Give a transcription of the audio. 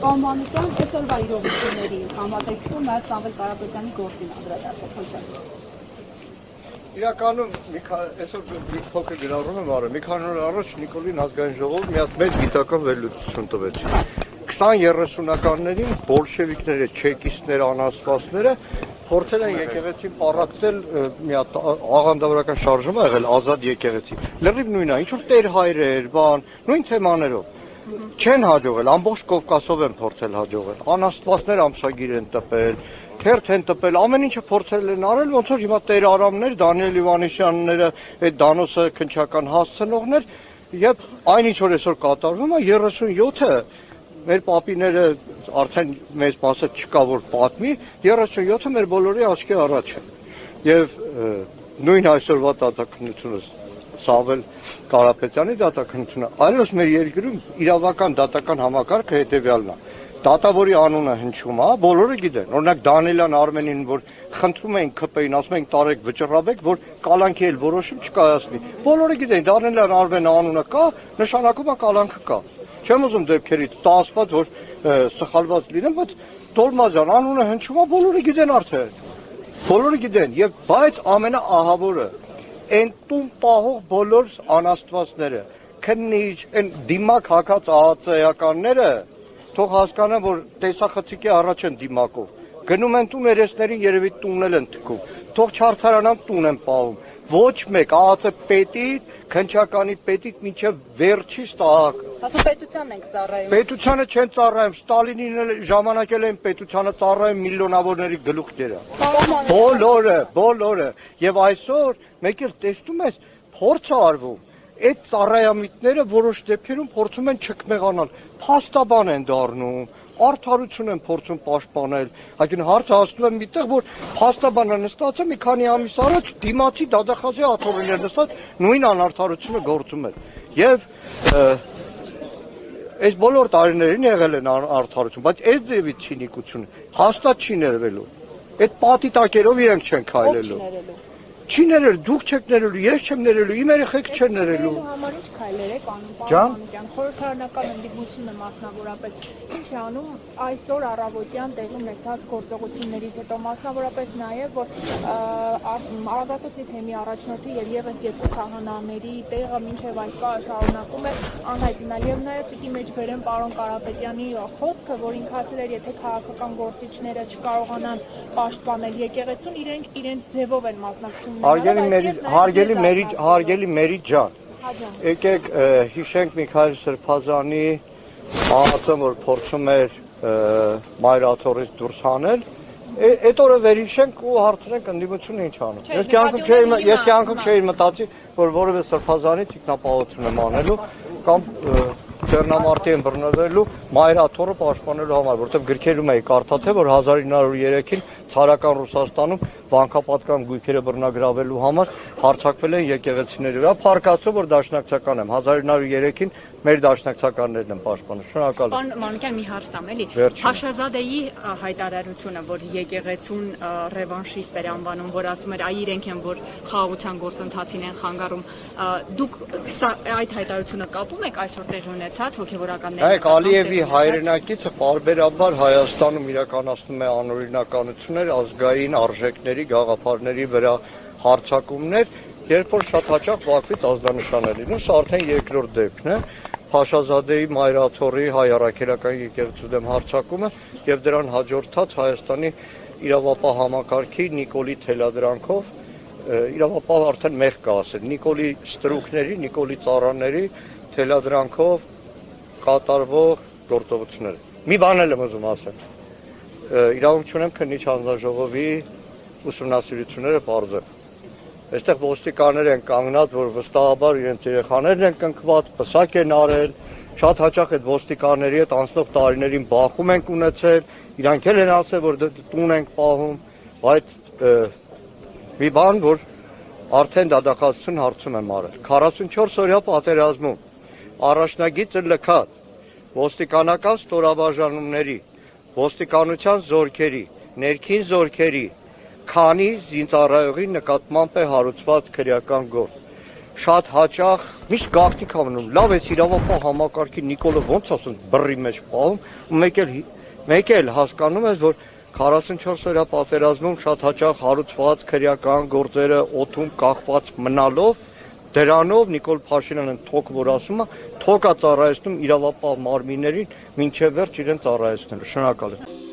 Կողմանության այսօրվա իրողությունների համատեքստում նաև Սամվել Կարապետյանի գործին անդրադարձել։ Իրականում այսօր մի փոքր գրառում եմ արել, մի քանի օր առաջ Նիկոլին ազգային ժողով մի հատ մեծ գիտական վերլուծություն տվեց։ 20-30-ականներին բոլշևիկները, չեկիստները, անաստվածները փորձել են եկեղեցին պառակտել մի հատ աղանդավորական շարժում ա եղել ազատ եկեղեցի։ Լրիվ նույնն է, ինչ որ տեր հայրեր, բան, նույն թեմաներով։ Չեն հաջողել, ամբողջ Կովկասով են փորձել հաջողել։ Անաստվածներ ամսագիր են տպել, թերթ են տպել, ամեն ինչը փորձել են արել, ոնց որ հիմա տեր Արամներ, Դանիել Իվանիշյանները, այդ Դանոսը քնչական հասցնողներ, եւ այնինչ որ այսօր կատարվում է 37-ը մեր պապիները արդեն մեծ մասը չկա որ պատմի, 37-ը մեր բոլորի աչքի առաջ է։ Եվ նույն այսօրվա դատաքննությունը Սամվել Կարապետյանի դատաքննությունը, այլոց մեր երկրում իրավական դատական համակարգը հետեւյալն է։ Դատավորի անունը հնչում է, բոլորը գիտեն։ Օրինակ Դանիելյան Արմենին, որ խնդրում էին ԿՊ-ին, ասում էին տարեք վճռաբեք, որ կալանքի էլ որոշում չկայացնի։ Բոլորը գիտեն, Դանիելյան Արմենը անունը կա, նշանակում է կալանքը կա։ Չեմ ուզում դեպքերից տասված, որ սխալված լինեմ, բայց Դոլմազյան անունը հնչում է, բոլորը գիտեն արդեն։ Բոլորը գիտեն, եւ բայց ամենաահավորը այն տուն պահող բոլոր անաստվածները, քննիչ, այն դիմակ հակած ԱԱԾ-ականները թող հասկանան, որ տեսախցիկի առաջ են դիմակով։ Գնում են տուն երեսներին երևի տուննել են թքում։ Թող չարդարանան տուն են պահում։ Ոչ մեկ ԱԱԾ պետից, քնչականի պետից մինչև վերջի ստահակ։ Ասում պետությանն ենք ծառայում։ Պետությանը չեն ծառայում, Ստալինին ժամանակ էլ են պետությանը ծառայում միլիոնավորների գլուխները։ Բոլորը։ Եվ այսօր մեկ էլ տեսնում ես փորձ է արվում։ Այդ ծառայամիտները որոշ դեպքերում փորձում են չկմեղանալ, փաստաբան են դառնում, արդարություն են փորձում պաշտպանել։ Այսինքն հարցը հասնում է միտեղ, որ փաստաբանը նստած է մի քանի ամիս առաջ դիմացի դատախազի աթոռներ նստած նույն անարդարությունը գործում են։ Եվ այս բոլոր տարիներին եղել են արդարություն, բայց այս ձևի ցինիկությունը հաստատ չի ներվելու։ Այդ պատի տակերով իրենք չեն քայլելու։ Չի ներել, դուք չեք ներելու, ես չեմ ներելու, իմ երեխեք չեն ներելու։ Համար ինչ քայլեր եք անում, պարոն Մանուկյան, խորհրդարանական ընդդիմությունը մասնավորապես ինչ է անում այսօր առավոտյան տեղի ունեցած գործողություններից հետո, մասնավորապես նաև որ Արագածոց թեմի առաջնորդի եւ եւս երկու քահանաների տեղը մինչեւ այսօր շարունակում է անհայտնալ եւ նաև պիտի մեջ բերեմ պարոն Կարապետյանի խոսքը, որ ինքը ասել էր, եթե քաղաքական գործիչները չկարողանան պաշտպանել եկեղեցուն, իրենց ձևով են մասնակցում։ Հարգելի Մերիջ ջան, եկեք հիշենք Միքայել Սրբազանի ԱԱԾ-ն, որ փորձում էր մայր աթոռից դուրս հանել, այդ օրը վերհիշենք ու հարցնենք ընդդիմությունը ինչ անում։ Ես կյանքում չէի մտածի, որ որևէ Սրբազանի թիկնապահություն եմ անելու կամ Ճեռնամարտի են բռնվելու մայր աթոռը պաշտպանելու համար, որովհետև գրքերում էի կարդացել, որ 1903-ին ցարական Ռուսաստանում վանքապատկան գույքերը բռնագրավելու համար հարձակվել են եկեղեցիների վրա, փառք Աստծո, որ դաշնակցական եմ, 1903-ին մեր դաշնակցականներն են պաշտպանում, շնորհակալ եմ։ Պարոն Մանուկյան, մի հարց տամ էլի, Փաշազադեի հայտարարությունը, որ եկեղեցուն ռևանշիստ էր անվանում, որ ասում էր, այ իրենք են, որ խաղաղության գործընթացին են խանգարում, դուք այդ հայտարարությունը կապում եք այսօր տեղի ունեցած հոգևորականների։ Նայեք, Ալիևի հայրենակիցը պարբերաբար Հայաստանում իրականացնում է անօրինականություններ, ազգային արժեքների, գաղափարների վրա հարձակումներ, երբ որ շատ հաճախ Բաքվից ազդանշան է լինում, սա արդեն երկրորդ դեպքն է, Փաշազադեի մայր աթոռի հայ առաքելական եկեղեցու դեմ հարձակումը եւ դրան հաջորդած Հայաստանի իրավապահ համակարգի Նիկոլի թելադրանքով, իրավապահ արդեն մեղ կա ասել, Նիկոլի ստրուկների, Նիկոլի ծառաների թելադրանքով կատարվող գործողությունները։ Մի բան էլ եմ ուզում ասել։ Իրավունք չունեմ քննիչ հանձնաժողովի ուսումնասիրությունները բարձր։ Այստեղ ոստիկաններ են կանգնած, որ վստահաբար իրենց երեխաներն են կնքված, պսակ են արել, շատ հաճախ այդ ոստիկանների հետ անցնող տարիներին բախում ենք ունեցել, իրանք էլ են ասել, որ տուն ենք պահում, բայց մի բան, որ արդեն դատախազություն հարցում եմ արել։ 44 օրյա պատերազմում առաջնագիծը լքած ոստիկանական ստորաբաժանումների, ոստիկանության զորքերի, ներքին զորքերի քանի զինծառայողի նկատմամբ է հարուցված քրեական գործ։ շատ հաճախ միշտ գաղտնիք անում, լավ է իրավապահ համակարգի Նիկոլը ոնց ասում բռի մեջ պահում, ու մեկ էլ հասկանում ես, որ 44 օրյա պատերազմում շատ հաճախ հարուցված քրեական գործերը օդում կախված մնալով դրանով Նիկոլ Փաշինյանը թոք որ ասում է, թոք է ծառայեցնում իրավապահ մարմիններին մինչև վերջ իրեն ծառայեցնելու։ Շնորհակալ եմ։